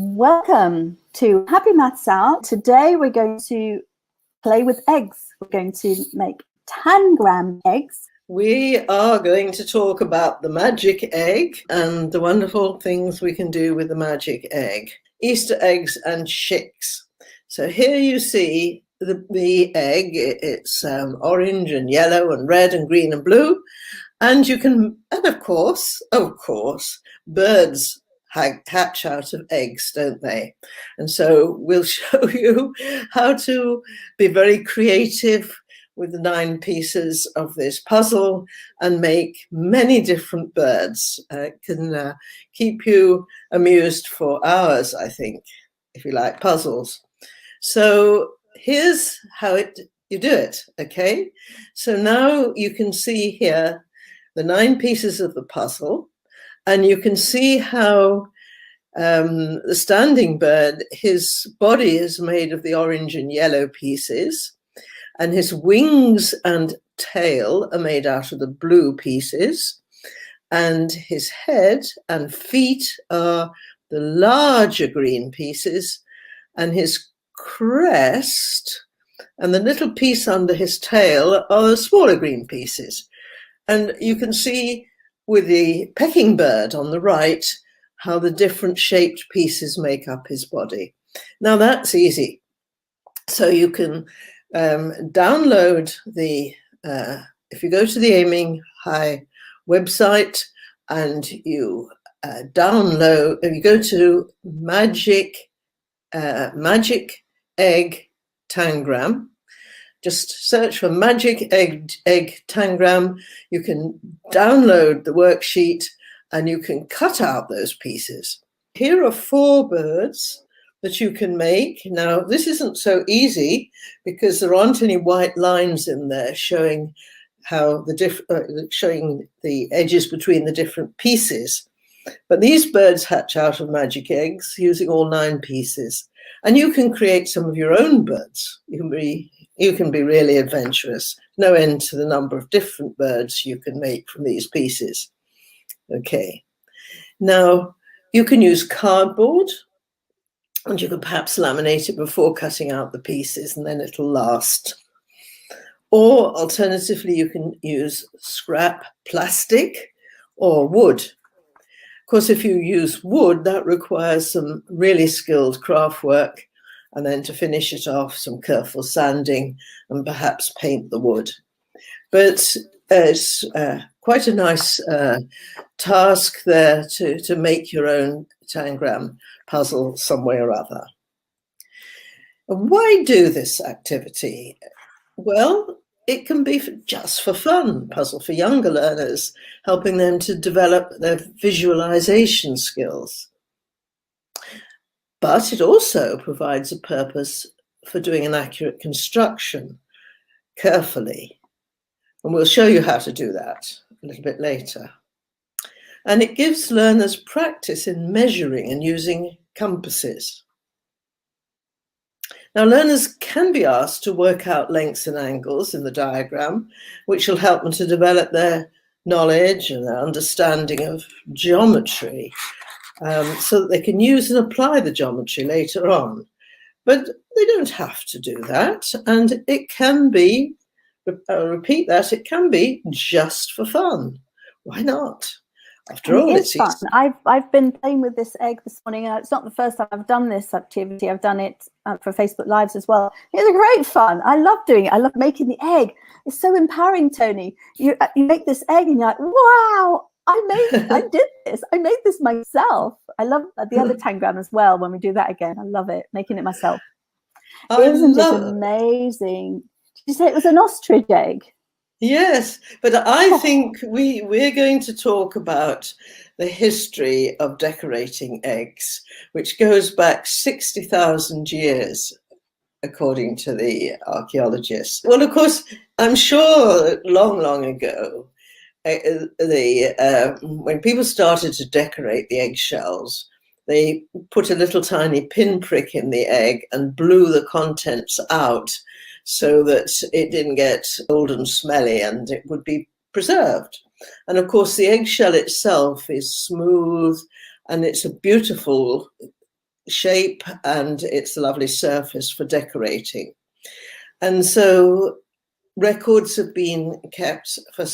Welcome to Happy Maths Out. Today we're going to play with eggs. We're going to make Tangram eggs. We are going to talk about the magic egg and the wonderful things we can do with the magic egg. Easter eggs and chicks. So here you see the egg. It's orange and yellow and red and green and blue. And of course, birds hatch out of eggs, don't they? And so we'll show you how to be very creative with the 9 pieces of this puzzle and make many different birds. It can keep you amused for hours, I think, if you like puzzles. So here's how you do it, okay? So now you can see here the 9 pieces of the puzzle, and you can see how the standing bird, his body is made of the orange and yellow pieces, and his wings and tail are made out of the blue pieces, and his head and feet are the larger green pieces, and his crest and the little piece under his tail are the smaller green pieces. And you can see with the pecking bird on the right how the different shaped pieces make up his body. Now that's easy. So you can download if you go to the Aiming High website and you you go to Magic Egg Tangram. Just search for Magic Egg Tangram. You can download the worksheet and you can cut out those pieces. Here are 4 birds that you can make. Now, this isn't so easy because there aren't any white lines in there showing how showing the edges between the different pieces. But these birds hatch out of magic eggs using all 9 pieces. And you can create some of your own birds. You can be really adventurous. No end to the number of different birds you can make from these pieces. Okay. Now, you can use cardboard, and you can perhaps laminate it before cutting out the pieces, and then it'll last. Or alternatively, you can use scrap plastic or wood. Of course, if you use wood, that requires some really skilled craft work, and then to finish it off, some careful sanding and perhaps paint the wood. But it's quite a nice task there to make your own Tangram puzzle some way or other. Why do this activity? Well, it can be just for fun, puzzle for younger learners, helping them to develop their visualization skills. But it also provides a purpose for doing an accurate construction carefully. And we'll show you how to do that a little bit later. And it gives learners practice in measuring and using compasses. Now, learners can be asked to work out lengths and angles in the diagram, which will help them to develop their knowledge and their understanding of geometry, so that they can use and apply the geometry later on. But they don't have to do that, and it can be, I'll repeat that, it can be just for fun. Why not? After all, it's fun. I've been playing with this egg this morning. It's not the first time I've done this activity. I've done it for Facebook Lives as well. It's great fun. I love doing it. I love making the egg. It's so empowering, Tony. You make this egg and you're like, wow, I did this. I made this myself. I love the other Tangram as well when we do that again. I love it, making it myself. Isn't it amazing? Did you say it was an ostrich egg? Yes, but I think we're going to talk about the history of decorating eggs, which goes back 60,000 years, according to the archaeologists. Well, of course, I'm sure long, long ago, when people started to decorate the eggshells, they put a little tiny pinprick in the egg and blew the contents out, so that it didn't get old and smelly and it would be preserved. And of course, the eggshell itself is smooth and it's a beautiful shape, and it's a lovely surface for decorating. And so records have been kept for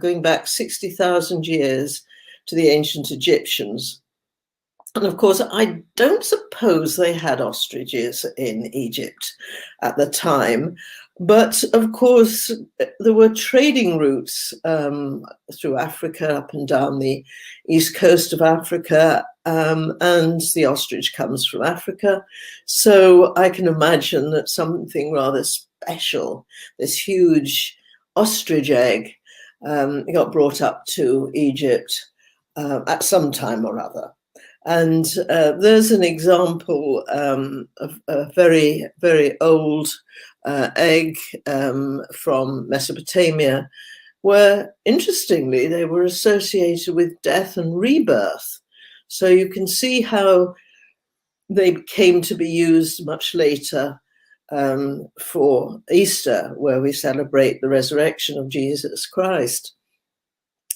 going back 60,000 years to the ancient Egyptians. And of course, I don't suppose they had ostriches in Egypt at the time. But of course, there were trading routes through Africa, up and down the east coast of Africa, and the ostrich comes from Africa. So I can imagine that something rather special, this huge ostrich egg, got brought up to Egypt at some time or other. And there's an example of a very, very old egg from Mesopotamia, where, interestingly, they were associated with death and rebirth. So you can see how they came to be used much later for Easter, where we celebrate the resurrection of Jesus Christ.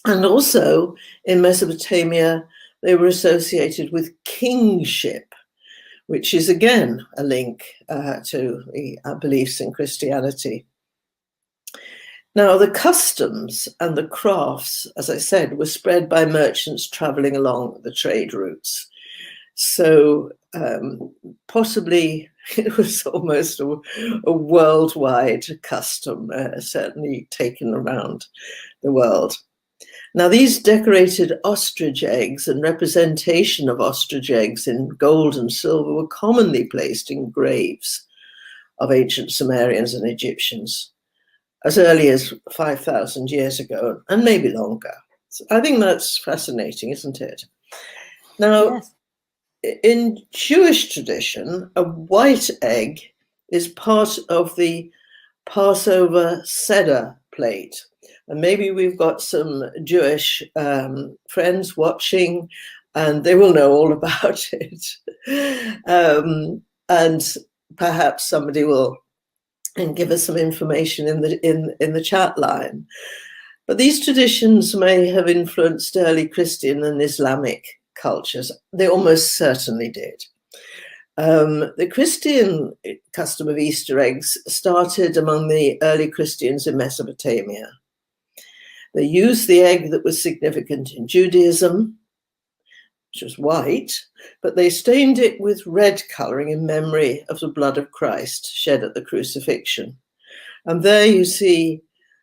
And also in Mesopotamia, they were associated with kingship, which is again a link to the beliefs in Christianity. Now, the customs and the crafts, as I said, were spread by merchants traveling along the trade routes. So possibly it was almost a worldwide custom, certainly taken around the world. Now, these decorated ostrich eggs and representation of ostrich eggs in gold and silver were commonly placed in graves of ancient Sumerians and Egyptians as early as 5,000 years ago, and maybe longer. So I think that's fascinating, isn't it? Now, yes. In Jewish tradition, a white egg is part of the Passover Seder plate. And maybe we've got some Jewish friends watching, and they will know all about it. And perhaps somebody will give us some information in the chat line. But these traditions may have influenced early Christian and Islamic cultures. They almost certainly did. The Christian custom of Easter eggs started among the early Christians in Mesopotamia. They used the egg that was significant in Judaism, which was white, but they stained it with red coloring in memory of the blood of Christ shed at the crucifixion. And there you see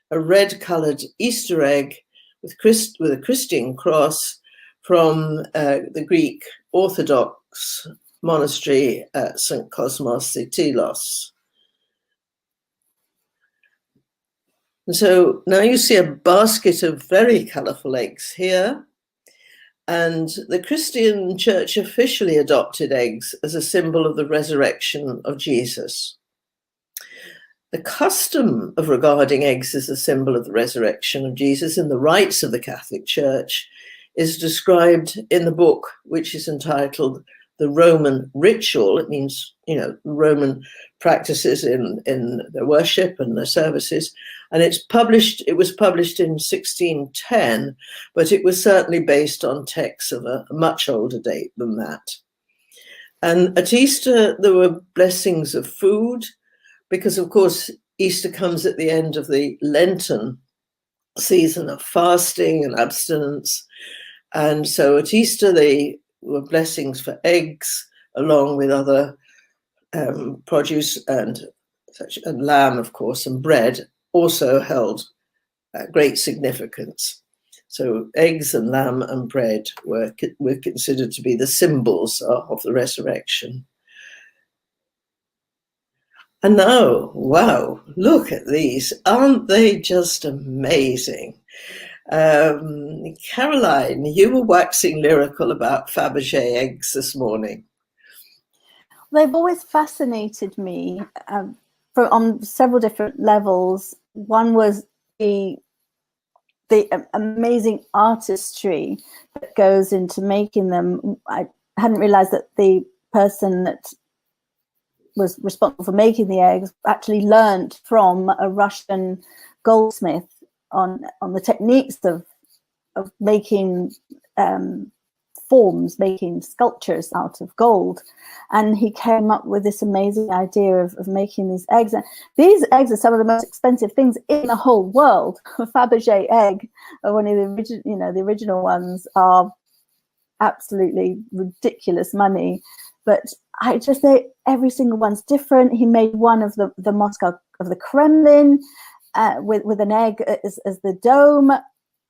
a red-colored Easter egg with a Christian cross from the Greek Orthodox monastery at St. Cosmos Stylos. And so now you see a basket of very colourful eggs here. And the Christian church officially adopted eggs as a symbol of the resurrection of Jesus. The custom of regarding eggs as a symbol of the resurrection of Jesus in the rites of the Catholic Church is described in the book, which is entitled The Roman Ritual. It means, Roman practices in their worship and their services. And it was published in 1610, but it was certainly based on texts of a much older date than that. And at Easter, there were blessings of food, because, of course, Easter comes at the end of the Lenten season of fasting and abstinence. And so at Easter, they were blessings for eggs, along with other produce and lamb, of course, and bread also held great significance. So eggs and lamb and bread were considered to be the symbols of the resurrection. And now, wow, look at these. Aren't they just amazing? Caroline, you were waxing lyrical about Faberge eggs this morning. They've always fascinated me on several different levels. One was the amazing artistry that goes into making them. I hadn't realized that the person that was responsible for making the eggs actually learned from a Russian goldsmith on the techniques of making forms, making sculptures out of gold. And he came up with this amazing idea of making these eggs. And these eggs are some of the most expensive things in the whole world. A Faberge egg, one of the original ones, are absolutely ridiculous money. But I just say every single one's different. He made one of the Moscow of the Kremlin with an egg as the dome.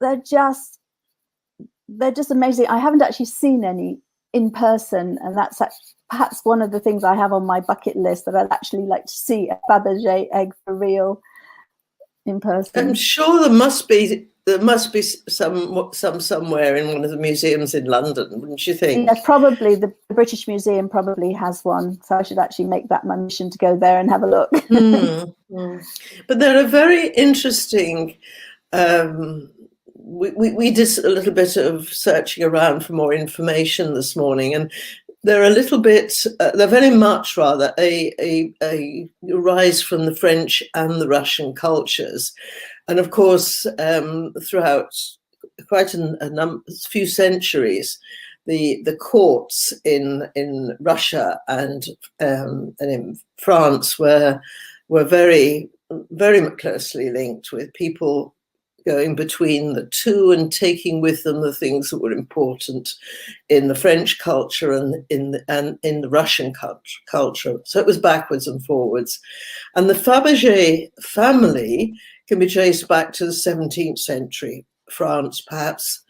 They're just amazing. I haven't actually seen any in person, and that's perhaps one of the things I have on my bucket list, that I'd actually like to see a Faberge egg for real in person. I'm sure there must be some somewhere in one of the museums in London, wouldn't you think? Yes, probably the British Museum probably has one, so I should actually make that my mission to go there and have a look. But there are very interesting. We did a little bit of searching around for more information this morning, and they're a little bit, they're very much rather a rise from the French and the Russian cultures. And of course, throughout quite a few centuries, the courts in Russia and in France were very, very closely linked, with people going between the two and taking with them the things that were important in the French culture and in the Russian culture. So it was backwards and forwards. And the Faberge family can be traced back to the 17th century, France perhaps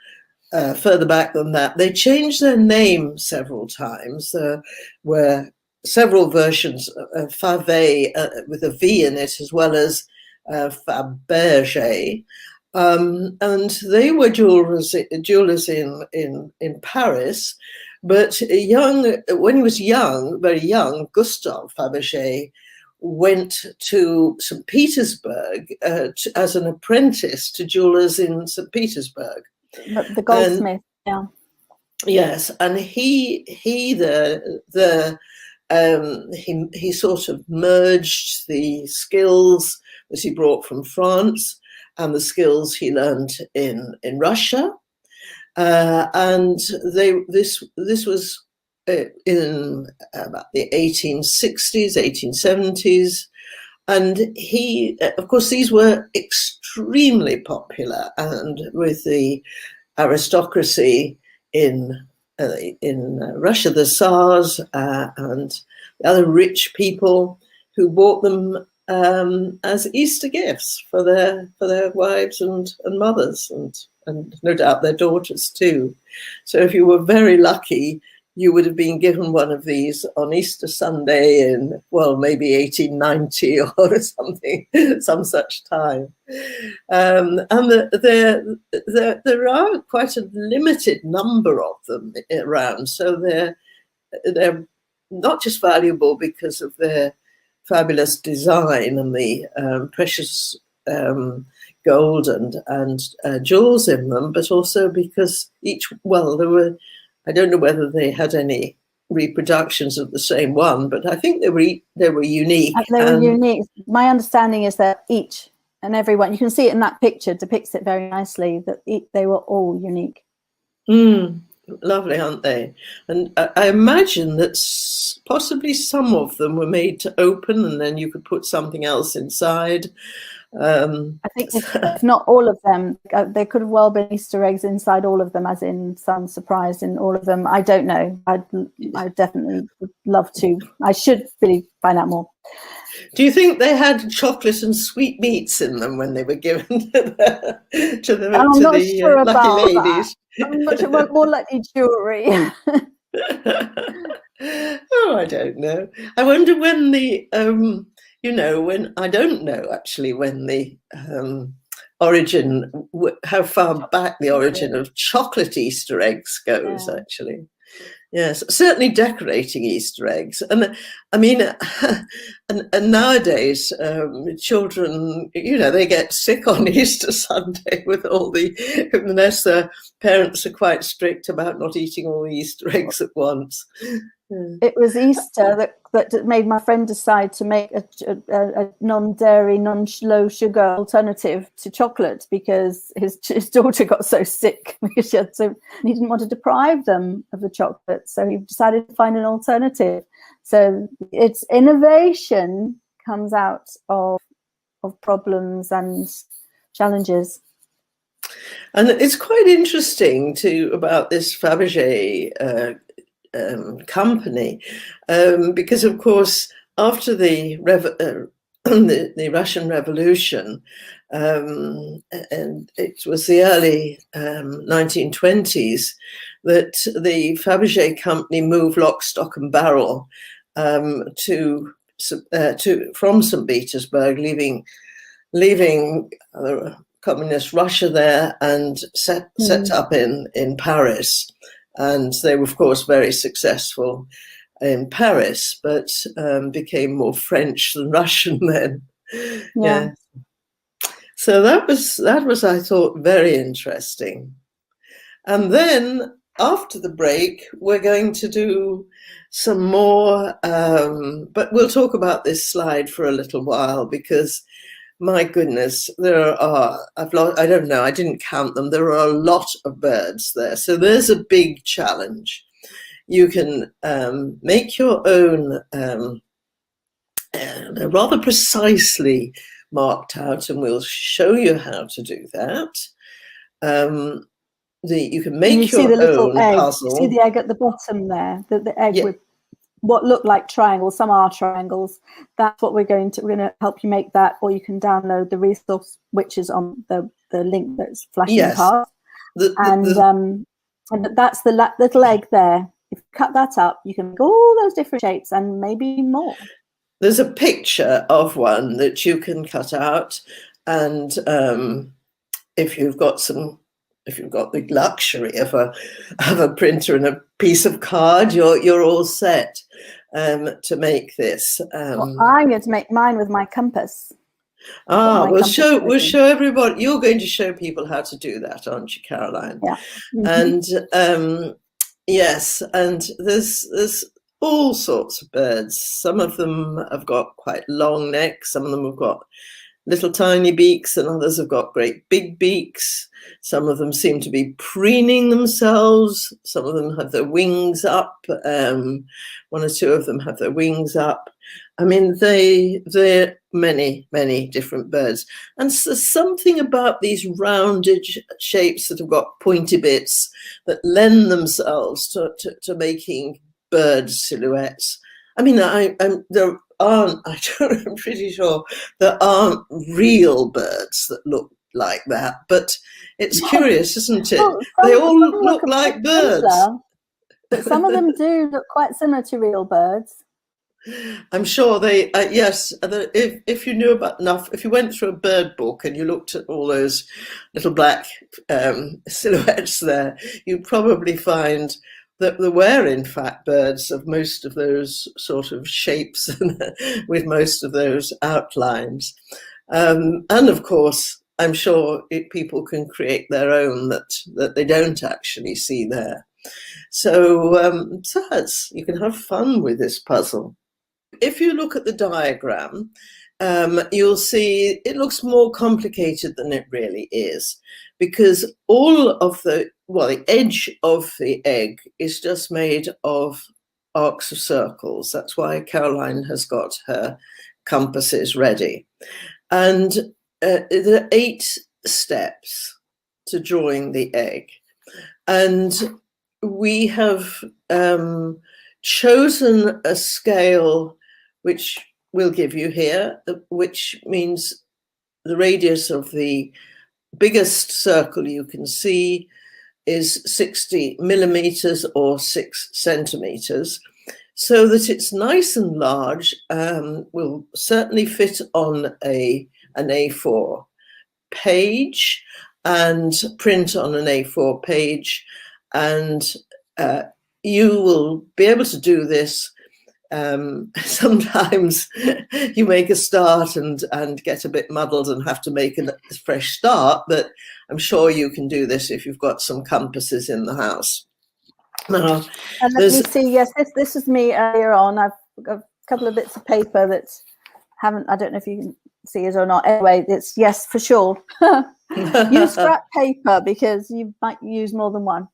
further back than that. They changed their name several times. There were several versions of Favet with a V in it, as well as Faberge. And they were jewelers in Paris, but when he was very young, Gustave Faberge went to St. Petersburg as an apprentice to jewelers in St. Petersburg. The goldsmith, yeah. Yes, and he sort of merged the skills that he brought from France and the skills he learned in Russia, and this was in about the 1860s, 1870s, and of course, these were extremely popular, and with the aristocracy in Russia, the Tsars and the other rich people who bought them as Easter gifts for their wives and mothers, and no doubt their daughters too. So if you were very lucky, you would have been given one of these on Easter Sunday in, well, maybe 1890 or something, some such time. And there are quite a limited number of them around, so they're not just valuable because of their fabulous design and the precious gold and jewels in them, but also because I don't know whether they had any reproductions of the same one, but I think they were unique. They were unique. My understanding is that each and every one, you can see it in that picture, depicts it very nicely, that they were all unique. Lovely, aren't they? And I imagine that possibly some of them were made to open and then you could put something else inside. I think if not all of them, there could have well been Easter eggs inside all of them, as in some surprise in all of them. I don't know. I definitely would love to. I should really find out more. Do you think they had chocolate and sweetmeats in them when they were given to the lucky ladies? I'm not sure, more likely jewellery. Oh, I don't know. I wonder when the I don't know actually when the origin, how far back the origin of chocolate Easter eggs goes, actually. Yes, certainly decorating Easter eggs. And I mean, and nowadays, children, they get sick on Easter Sunday with unless their parents are quite strict about not eating all the Easter eggs at once. It was Easter that made my friend decide to make a non-dairy, non-low sugar alternative to chocolate, because his daughter got so sick because she had and he didn't want to deprive them of the chocolate, so he decided to find an alternative. So it's innovation comes out of problems and challenges. And it's quite interesting about this Faberge company, because of course after the Russian Revolution, and it was the early 1920s that the Faberge company moved lock, stock and barrel from St. Petersburg, leaving communist Russia there, and set up in Paris. And they were, of course, very successful in Paris, but became more French than Russian then. Yeah. So that was, I thought, very interesting. And then after the break, we're going to do some more, but we'll talk about this slide for a little while, because my goodness, there are, I don't know, I didn't count them. There are a lot of birds there. So there's a big challenge. You can make your own, they're rather precisely marked out, and we'll show you how to do that. You can make your own puzzle. You see the egg at the bottom there, the egg with what look like triangles. Some are triangles. That's what we're going to help you make that, or you can download the resource, which is on the link that's flashing past. And that's the little egg there. If you cut that up, you can make all those different shapes and maybe more. There's a picture of one that you can cut out, and if you've got the luxury of a printer and a piece of card, you're all set to make this. Well, I'm going to make mine with my compass. We'll show everybody. You're going to show people how to do that, aren't you, Caroline? Yeah. And yes, and there's all sorts of birds. Some of them have got quite long necks. Some of them have got little tiny beaks, and others have got great big beaks. Some of them seem to be preening themselves. Some of them have their wings up. One or two of them have their wings up. I mean, they're many, many different birds. And so something about these rounded shapes that have got pointy bits that lend themselves to making bird silhouettes. I mean, I'm pretty sure there aren't real birds that look like that, but it's curious, isn't it? Well, they all look like birds. Similar, but some of them do look quite similar to real birds. I'm sure they, yes, if you knew about enough, if you went through a bird book and you looked at all those little black silhouettes there, you'd probably find that there were, in fact, birds of most of those sort of shapes with most of those outlines. And of course, I'm sure people can create their own that they don't actually see there. So, you can have fun with this puzzle. If you look at the diagram, you'll see it looks more complicated than it really is, because all of the edge of the egg is just made of arcs of circles. That's why Caroline has got her compasses ready. And there are 8 steps to drawing the egg. And we have chosen a scale which we'll give you here, which means the radius of the biggest circle you can see is 60 millimeters or 6 centimeters, so that it's nice and large, will certainly fit on an A4 page and print on an A4 page. And you will be able to do this. Sometimes you make a start and get a bit muddled and have to make a fresh start, but I'm sure you can do this if you've got some compasses in the house. Now, And let me see. Yes, this is me earlier on. I've got a couple of bits of paper that haven't. I don't know if you can see it or not. Anyway, it's yes for sure. Use scrap paper because you might use more than one.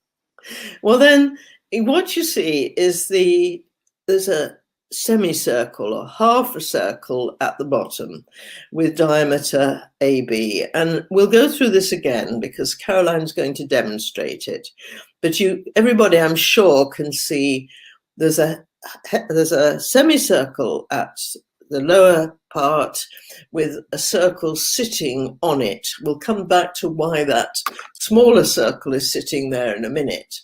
Well, then what you see is there's a semicircle or half a circle at the bottom with diameter AB. And we'll go through this again because Caroline's going to demonstrate it. But everybody, I'm sure, can see there's a semicircle at the lower part with a circle sitting on it. We'll come back to why that smaller circle is sitting there in a minute.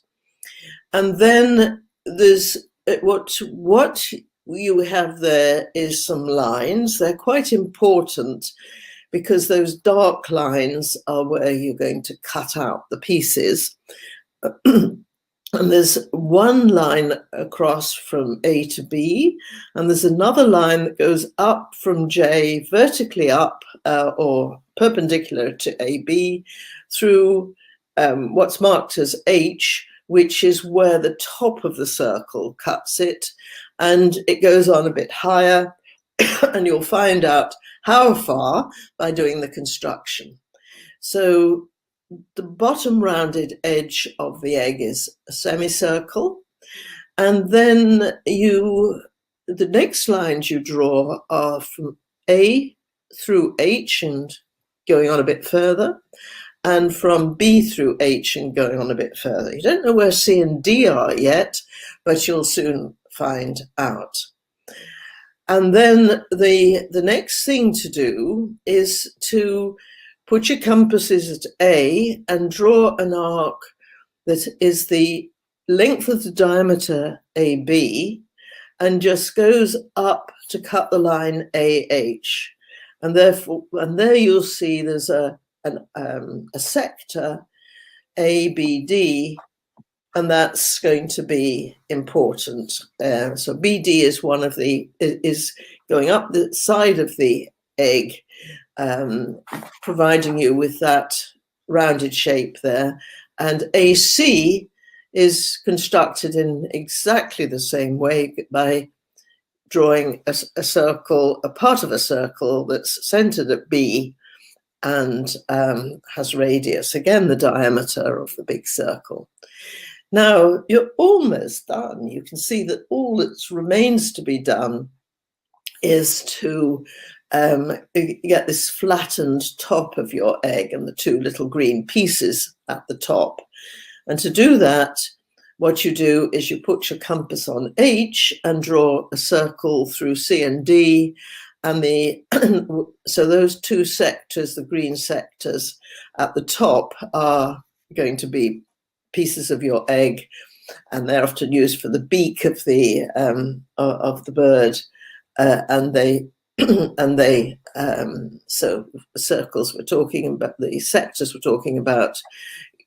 And then there's what you have there is some lines. They're quite important because those dark lines are where you're going to cut out the pieces. And there's one line across from A to B, and there's another line that goes up from J, vertically up or perpendicular to AB through what's marked as H, which is where the top of the circle cuts it, and it goes on a bit higher, and you'll find out how far by doing the construction. So the bottom rounded edge of the egg is a semicircle, and then the next lines you draw are from A through H and going on a bit further, and from B through H and going on a bit further. You don't know where C and D are yet, but you'll soon find out. And then the next thing to do is to put your compasses at A and draw an arc that is the length of the diameter AB and just goes up to cut the line AH. And there you'll see there's a sector ABD, and that's going to be important. So BD is going up the side of the egg, providing you with that rounded shape there. And AC is constructed in exactly the same way by drawing a circle, a part of a circle that's centered at B and has radius, again, the diameter of the big circle. Now, you're almost done. You can see that all that remains to be done is to get this flattened top of your egg and the two little green pieces at the top. And to do that, what you do is you put your compass on H and draw a circle through C and D. And so those two sectors, the green sectors at the top, are going to be pieces of your egg, and they're often used for the beak of the bird. So circles we're talking about, the sectors we're talking about,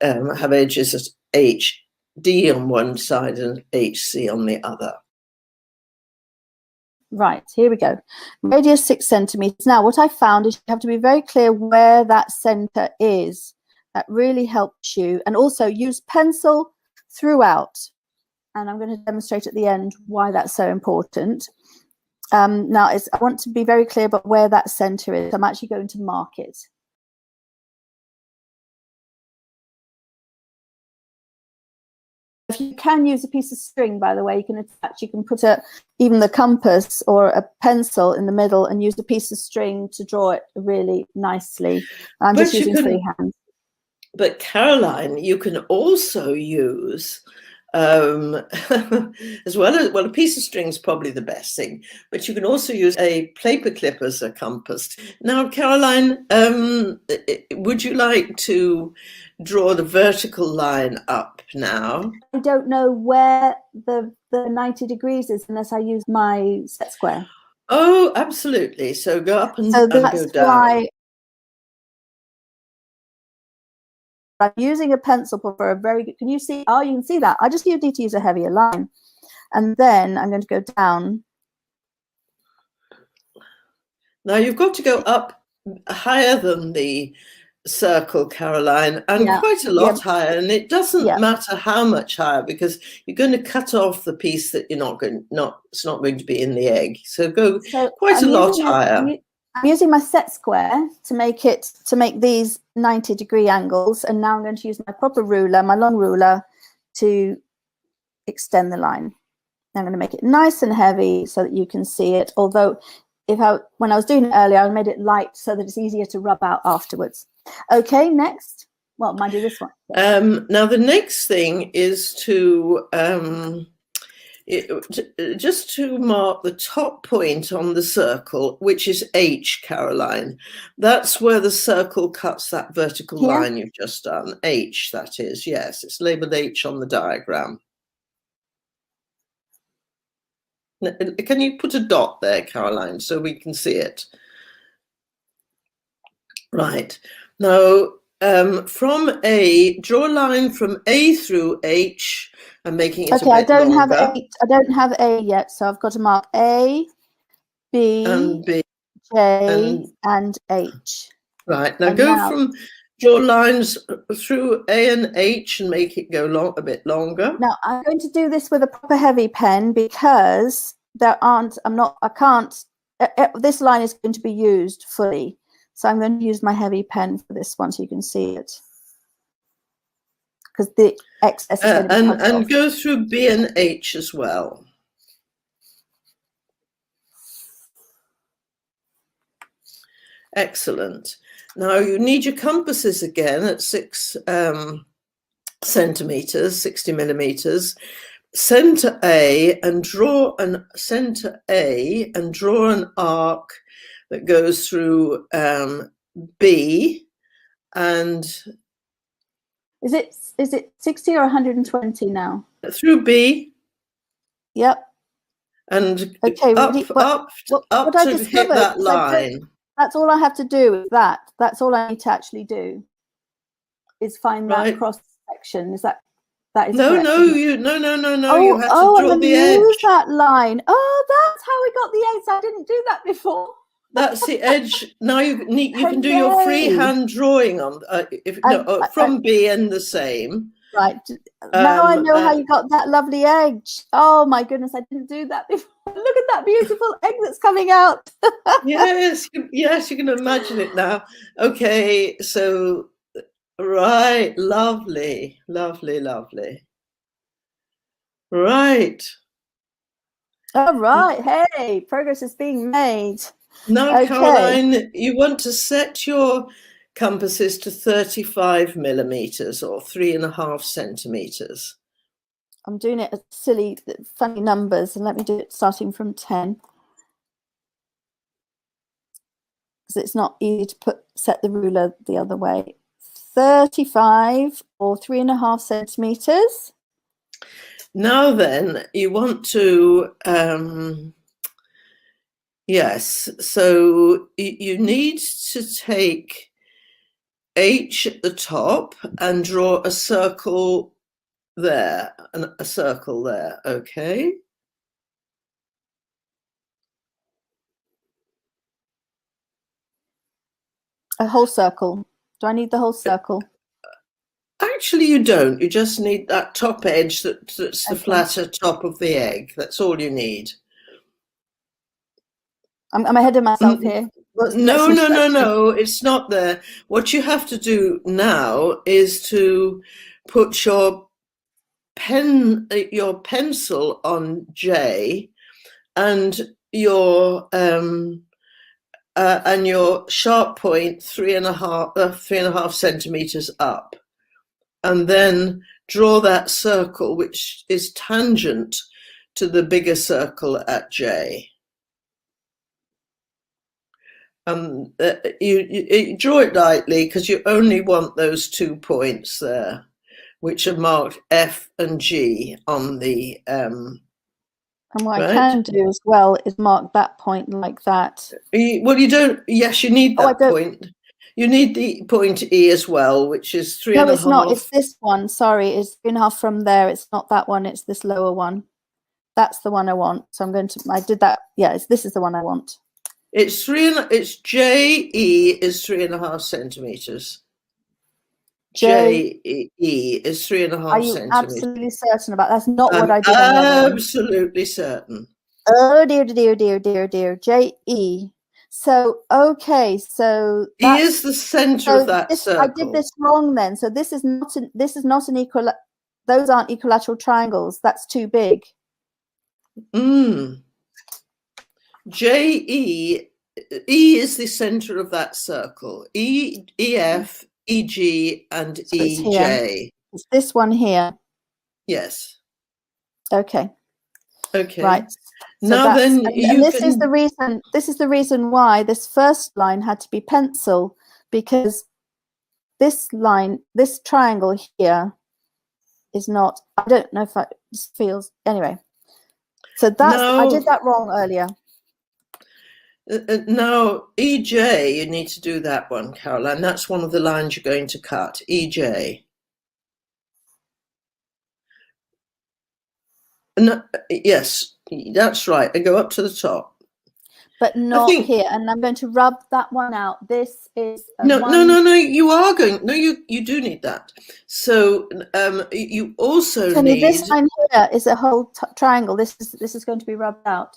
have edges at HD on one side and HC on the other. Right, here we go. Radius 6 centimeters. Now, what I found is you have to be very clear where that center is. That really helps you. And also use pencil throughout. And I'm going to demonstrate at the end why that's so important. Now, I want to be very clear about where that center is. I'm actually going to mark it. If you can use a piece of string, by the way, you can attach, you can put even the compass or a pencil in the middle and use a piece of string to draw it really nicely. I'm just using free hand. But Caroline, you can also use, as well, a piece of string is probably the best thing, but you can also use a paper clip as a compass. Now, Caroline, would you like to draw the vertical line up now? I don't know where the 90 degrees is unless I use my set square. Oh, absolutely. So go up and, so and that's go down. Why I'm using a pencil for a very good, can you see? Oh, you can see that. I just need to use a heavier line. And then I'm going to go down. Now you've got to go up higher than the circle, Caroline, and Yeah. quite a lot higher. And it doesn't matter how much higher, because you're going to cut off the piece that it's not going to be in the egg. So go quite a lot higher. I'm using my set square to make these 90-degree angles, and now I'm going to use my proper ruler, my long ruler, to extend the line. I'm going to make it nice and heavy so that you can see it. Although, when I was doing it earlier, I made it light so that it's easier to rub out afterwards. Okay, next. Well, mind you, this one. Now the next thing is to just to mark the top point on the circle, which is H, Caroline. That's where the circle cuts that vertical line you've just done. H, that is, yes, it's labeled H on the diagram. Can you put a dot there, Caroline, so we can see it? Right. Now, from A, draw a line from A through H and making it a bit longer. I don't have A yet, so I've got to mark A, B, and B, J, and H. Right. Now draw lines through A and H and make it go a bit longer. Now I'm going to do this with a proper heavy pen because this line is going to be used fully. So I'm going to use my heavy pen for this one so you can see it. Because the excess is going to be and go through B and H as well. Excellent. Now you need your compasses again at 6 centimeters, 60 millimeters. Center A and draw an arc that goes through B, and is it 60 or 120 now? Through B. Yep. And okay, up to hit that line. That's all I have to do with that. That's all I need to actually do. Is find that cross section. Is that is no, correct, no, you have to draw the edge. Use that line. Oh, that's how we got the eggs. I didn't do that before. That's the edge. Now you can do your freehand drawing on from B and the same. Right. Now I know how you got that lovely edge. Oh my goodness, I didn't do that before. Look at that beautiful egg that's coming out. yes, you can imagine it now. Okay, so right, lovely, lovely, lovely. Right. All right. Hey, progress is being made. Now, okay. Caroline, you want to set your compasses to 35 millimeters or 3.5 centimeters. I'm doing it at silly, funny numbers, and let me do it starting from 10. Because it's not easy to set the ruler the other way. 35 or 3.5 centimeters. Now then, you want to, yes, so you need to take H at the top and draw a circle there, and a circle there, okay? A whole circle. Do I need the whole circle? Actually, you don't. You just need that top edge that's the flatter top of the egg. That's all you need. I'm ahead of myself here. No, it's not there. What you have to do now is to put your pencil on J and your sharp point 3.5 centimeters up, and then draw that circle which is tangent to the bigger circle at J. You draw it lightly because you only want those 2 points there, which are marked F and G on the. And what I can do as well is mark that point like that. Well, you don't. Yes, you need that point. You need the point E as well, which is 3.5. No, it's not. It's this one. Sorry, it's 3.5 from there. It's not that one. It's this lower one. That's the one I want. So I'm going to. I did that. Yeah, this is the one I want. It's JE is 3.5 centimeters. JE is Are 3.5 you centimeters. absolutely certain about that's not what I'm I did on the other one? absolutely certain. Oh dear, dear, dear, dear, dear. JE. So okay, so E that's is the center of so that this I did circle. this wrong then. So this is not an equal. Those aren't equilateral triangles. That's too big. JE, E is the center of that circle. E, EF, EG, and So it's here. EJ. It's this one here. Yes. Okay. Okay. Right. So now then, and this is the reason. This is the reason why this first line had to be pencil, because this line, this triangle here, is not. I don't know if this feels anyway. So that's I did that wrong earlier. Now, EJ, you need to do that one, Caroline. That's one of the lines you're going to cut, EJ. No, yes, that's right. I go up to the top. But not here. And I'm going to rub that one out. This is no, you are going. No, you do need that. So you also Tony, need. this line here is a whole triangle. This is going to be rubbed out.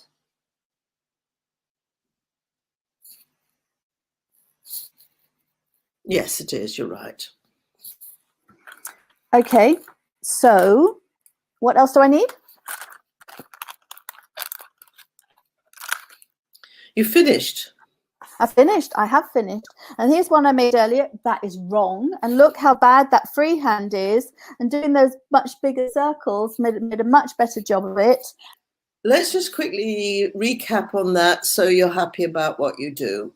Yes, it is. You're right. Okay. So what else do I need? You finished. I finished. I have finished. And here's one I made earlier. That is wrong. And look how bad that freehand is. And doing those much bigger circles made a much better job of it. Let's just quickly recap on that so you're happy about what you do.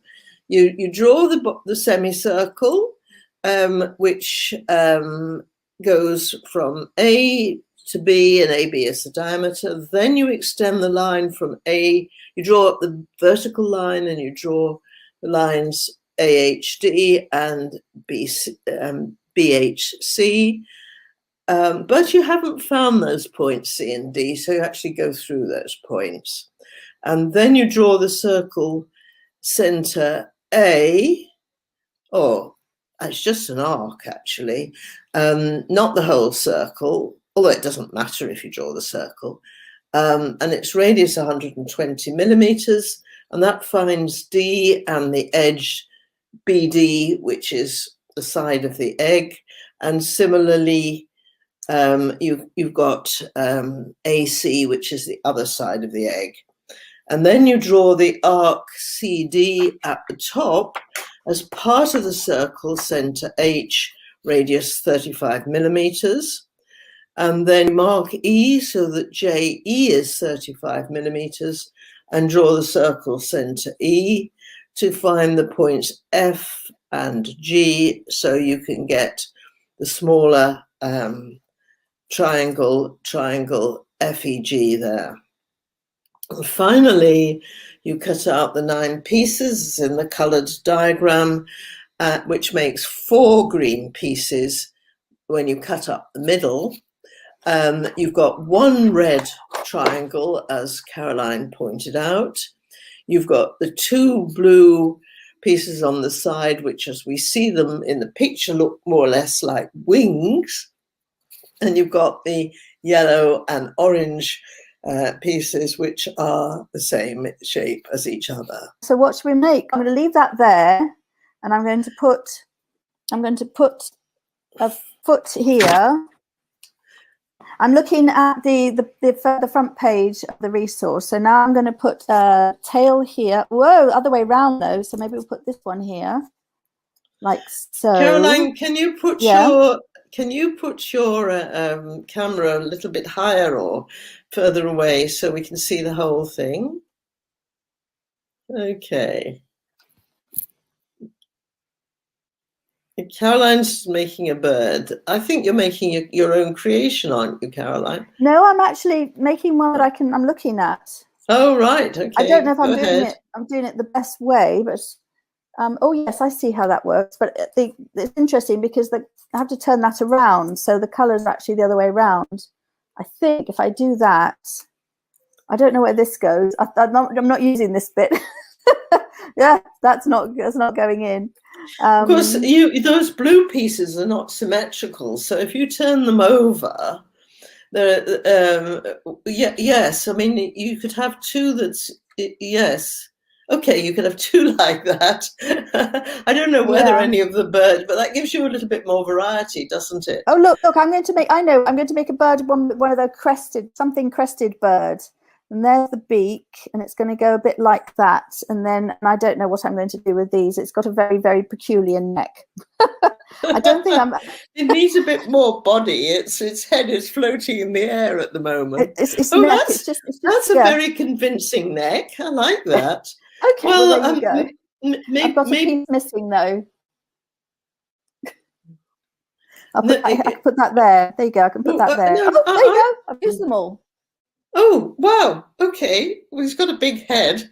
You draw the semicircle, which goes from A to B, and AB is the diameter. Then you extend the line from A. You draw up the vertical line, and you draw the lines AHD and BHC. But you haven't found those points C and D, so you actually go through those points. And then you draw the circle center A, or it's just an arc actually, not the whole circle, although it doesn't matter if you draw the circle. And its radius 120 millimeters, and that finds D and the edge BD, which is the side of the egg. And similarly, you've got AC, which is the other side of the egg. And then you draw the arc CD at the top as part of the circle, center H, radius 35 millimeters. And then mark E so that JE is 35 millimeters, and draw the circle center E to find the points F and G, so you can get the smaller triangle FEG there. And finally, you cut out the 9 pieces in the colored diagram, which makes 4 green pieces when you cut up the middle. You've got 1 red triangle, as Caroline pointed out. You've got the 2 blue pieces on the side, which, as we see them in the picture, look more or less like wings. And you've got the yellow and orange pieces, which are the same shape as each other. So what should we make? I'm going to leave that there, and I'm going to put a foot here. I'm looking at the front page of the resource. So now I'm going to put a tail here. Whoa, other way around though. So maybe we'll put this one here, like so. Caroline, can you put your camera a little bit higher or further away so we can see the whole thing? Okay. Caroline's making a bird. I think you're making your own creation, aren't you, Caroline? No, I'm actually making one that I'm looking at. Oh, right. Okay. I don't know if I'm doing it the best way, but oh yes, I see how that works. But it's interesting because I have to turn that around, so the colors are actually the other way around. I think if I do that, I don't know where this goes. I'm not using this bit. Yeah, that's not going in. Of course, Um, those blue pieces are not symmetrical. So if you turn them over, yes, I mean, you could have two yes. Okay, you could have two like that. I don't know whether yeah. any of the birds, but that gives you a little bit more variety, doesn't it? Oh, look, I'm going to make, I know, I'm going to make a bird, one of the crested bird. And there's the beak, and it's going to go a bit like that. And I don't know what I'm going to do with these. It's got a very, very peculiar neck. I don't think It needs a bit more body. Its head is floating in the air at the moment. it's Oh, neck. that's a very convincing neck. I like that. Okay, well, there you go. I've got a maybe piece missing though. I can put that there. There you go. I can put that there. No, Oh, there you go. I've used them all. Oh, wow. Okay. Well, he's got a big head.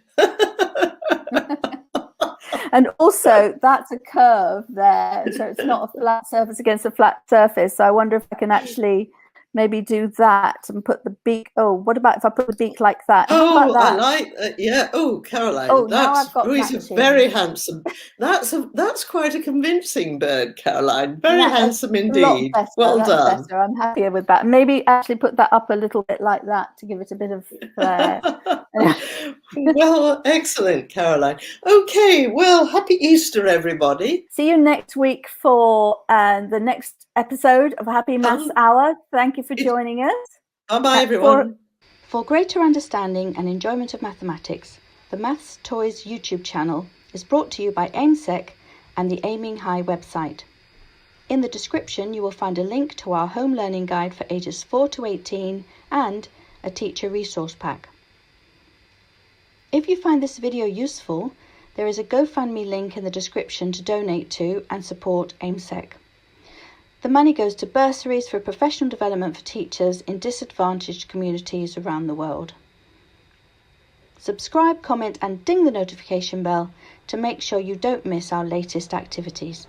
And also, that's a curve there. So it's not a flat surface against a flat surface. So I wonder if I can actually maybe do that and put the beak. Oh, what about if I put the beak like that? How about that? I like yeah. Oh, Caroline, oh, now I've got he's matching. very handsome. That's quite a convincing bird, Caroline. Very handsome indeed. Better, well done. Better. I'm happier with that. Maybe actually put that up a little bit like that to give it a bit of flair. Well, excellent, Caroline. Okay, well, happy Easter, everybody. See you next week for the next episode of Happy Maths Hour. Thank you for joining us. Bye-bye, everyone. For greater understanding and enjoyment of mathematics, the Maths Toys YouTube channel is brought to you by AIMSEC and the Aiming High website. In the description, you will find a link to our home learning guide for ages 4 to 18 and a teacher resource pack. If you find this video useful, there is a GoFundMe link in the description to donate to and support AIMSEC. The money goes to bursaries for professional development for teachers in disadvantaged communities around the world. Subscribe, comment and ding the notification bell to make sure you don't miss our latest activities.